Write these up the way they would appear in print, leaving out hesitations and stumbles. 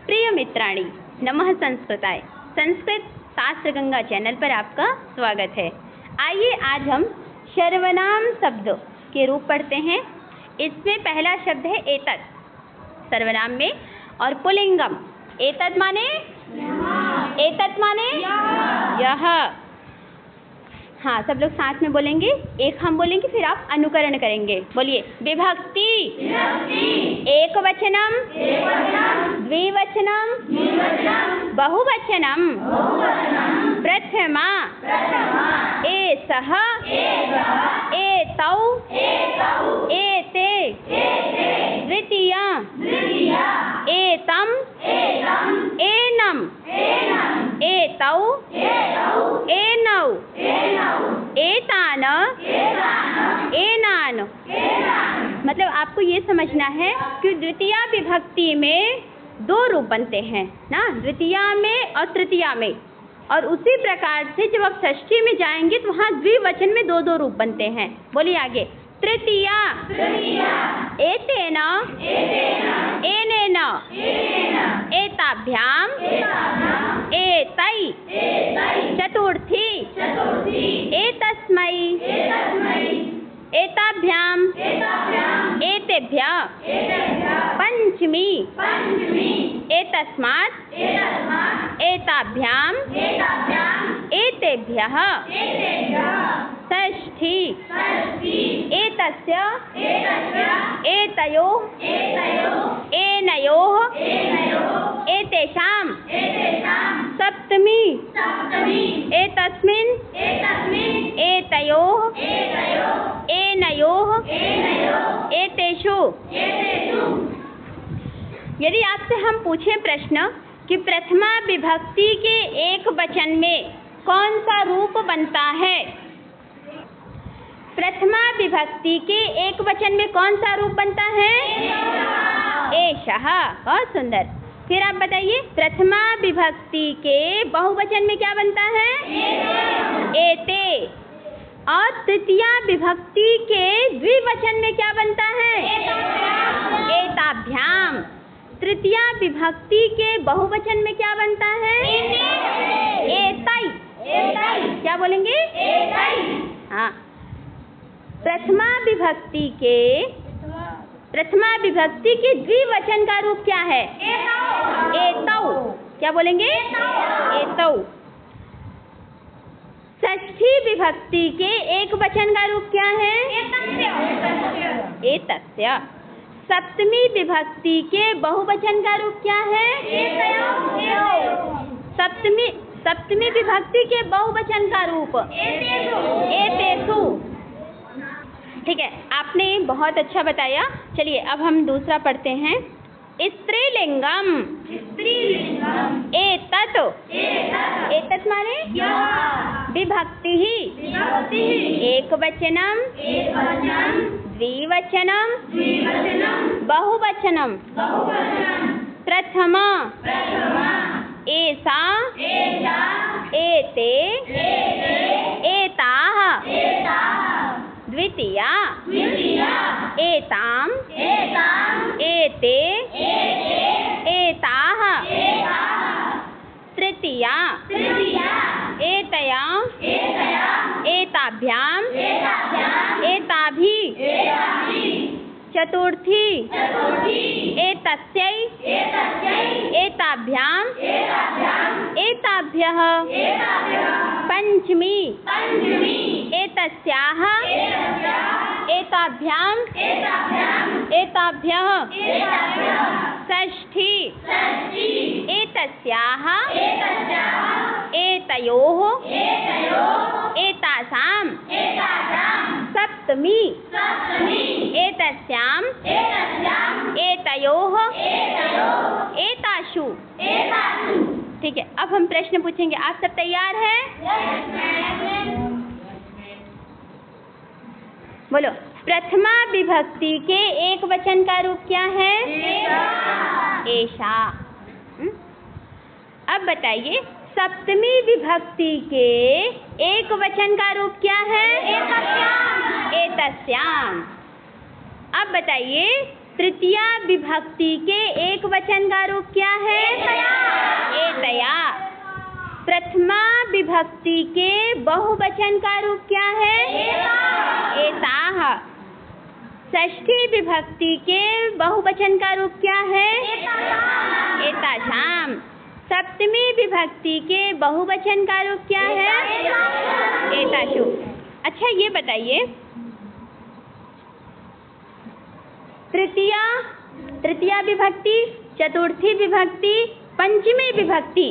प्रिय मित्राणि, नमः संस्कृताय। संस्कृत शास्त्र गंगा चैनल पर आपका स्वागत है। आइए आज हम सर्वनाम शब्द के रूप पढ़ते हैं। इसमें पहला शब्द है एतत्, सर्वनाम में, और पुल्लिंगम। एतत् माने एतत् माने यह। हाँ, सब लोग साथ में बोलेंगे। एक हम बोलेंगे, फिर आप अनुकरण करेंगे। बोलिए। विभक्ति, एक वचनम, द्विवचनम, बहुवचनम, प्रथमा, एसः, एतौ, एते, द्वितीया, एतम, एनम, एतौ, एनौ, एतान, एनान। मतलब आपको ये समझना है कि द्वितीया विभक्ति में दो रूप बनते हैं ना, द्वितीया में और तृतीया में। और उसी प्रकार से जब आप षष्ठी में जाएंगे तो वहाँ द्विवचन में दो दो रूप बनते हैं। बोलिए आगे। तृतीया, एतेन, एनेन, एताभ्याम, एतै, चतुर्थी, एतस्मै, एताभ्याम, एतेभ्यः, पंचमी, एतस्मात्, एताभ्याम, एतेभ्यः, षष्ठी, एतस्य, एतयोः, एनयोः, एतेषां, सप्तमी, एतस्मिन्, एतयोः, एनयोः, एतेषु। यदि आपसे हम पूछें प्रश्न कि प्रथमा विभक्ति के एक वचन में कौन सा रूप बनता है, प्रथमा विभक्ति के एक वचन में कौन सा रूप बनता है? एषः। बहुत सुंदर। फिर आप बताइए, प्रथमा विभक्ति के बहुवचन में क्या बनता है? एते। और तृतीया विभक्ति के द्विवचन में क्या बनता है? एताभ्याम। तृतीया विभक्ति के बहुवचन में क्या बनता है? एतै। क्या बोलेंगे? हाँ। प्रथमा विभक्ति के द्विवचन का रूप क्या है? एतौ। क्या बोलेंगे? एतौ। षष्ठी विभक्ति के एक वचन का रूप क्या है? एतस्य। सप्तमी विभक्ति के बहुवचन का रूप क्या है? सप्तमी विभक्ति के बहुवचन का रूप एतेषु। ठीक है, आपने बहुत अच्छा बताया। चलिए अब हम दूसरा पढ़ते हैं। स्त्रीलिंगम, एतत्, एतत् माने विभक्ति, एक वचनम, द्विवचनम, बहुवचनम, प्रथमा, एषा, एते, एताः, द्वितीया, एताम, एते, एताः, तृतीया, एतया, एताभ्याम, एताभि, चतुर्थी, एतस्यै, एताभ्याम, एताभ्यः, पंचमी, एतस्याः, एताभ्याम, एताभ्यः, षष्ठी, एतस्याः, एतयोः, एतासां, सप्तमी, एतस्यां, एतयोः, एतासु। ठीक है, अब हम प्रश्न पूछेंगे। आप सब तैयार हैं? बोलो। प्रथमा विभक्ति के एक वचन का रूप क्या है? एषा। अब बताइए, सप्तमी विभक्ति के एक वचन का रूप क्या है? एतस्याम। अब बताइए, तृतीया विभक्ति के एक वचन का रूप क्या है? एतया। प्रथमा विभक्ति के बहुवचन का रूप क्या है? एताः। षष्ठी विभक्ति के बहुवचन का रूप क्या है? एतासाम। सप्तमी विभक्ति के बहुवचन का रूप क्या है? एतासु। अच्छा ये बताइए, तृतीया विभक्ति, चतुर्थी विभक्ति, पंचमी विभक्ति,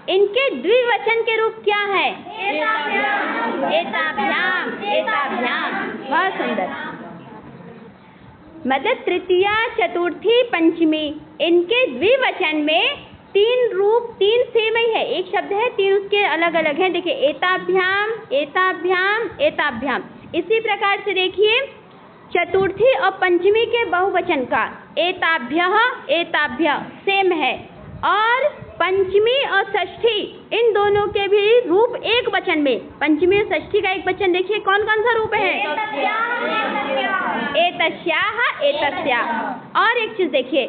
इनके द्विवचन के रूप क्या है? एताभ्याम। एताभ्याम। बहुत सुंदर। मतलब तृतीया, चतुर्थी, पंचमी, इनके द्विवचन में तीन सेम ही है, एक शब्द है, तीन उसके अलग अलग हैं। देखिए एताभ्याम, एताभ्याम, एताभ्याम। इसी प्रकार से देखिए चतुर्थी और पंचमी के बहुवचन का एताभ्यः, एताभ्य सेम है, और पंचमी और षष्ठी इन दोनों के भी रूप एक वचन में, पंचमी और षष्ठी का एक वचन देखिए कौन कौन सा रूप है? एतस्याः, एतस्याः। और एक चीज देखिए,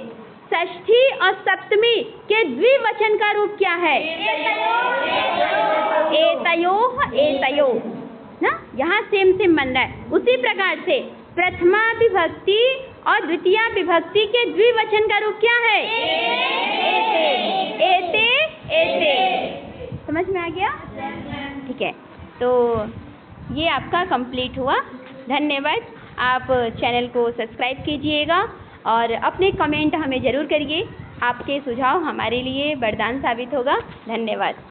षष्ठी और सप्तमी के द्विवचन का रूप क्या है? एतयोः, एतयोः। ना, यहाँ सेम बन रहा है। उसी प्रकार से प्रथमा विभक्ति और द्वितीया विभक्ति के द्विवचन का रूप क्या है? एते, एते, एते। समझ में आ गया? ठीक है, तो ये आपका कंप्लीट हुआ। धन्यवाद। आप चैनल को सब्सक्राइब कीजिएगा और अपने कमेंट हमें ज़रूर करिए। आपके सुझाव हमारे लिए वरदान साबित होगा। धन्यवाद।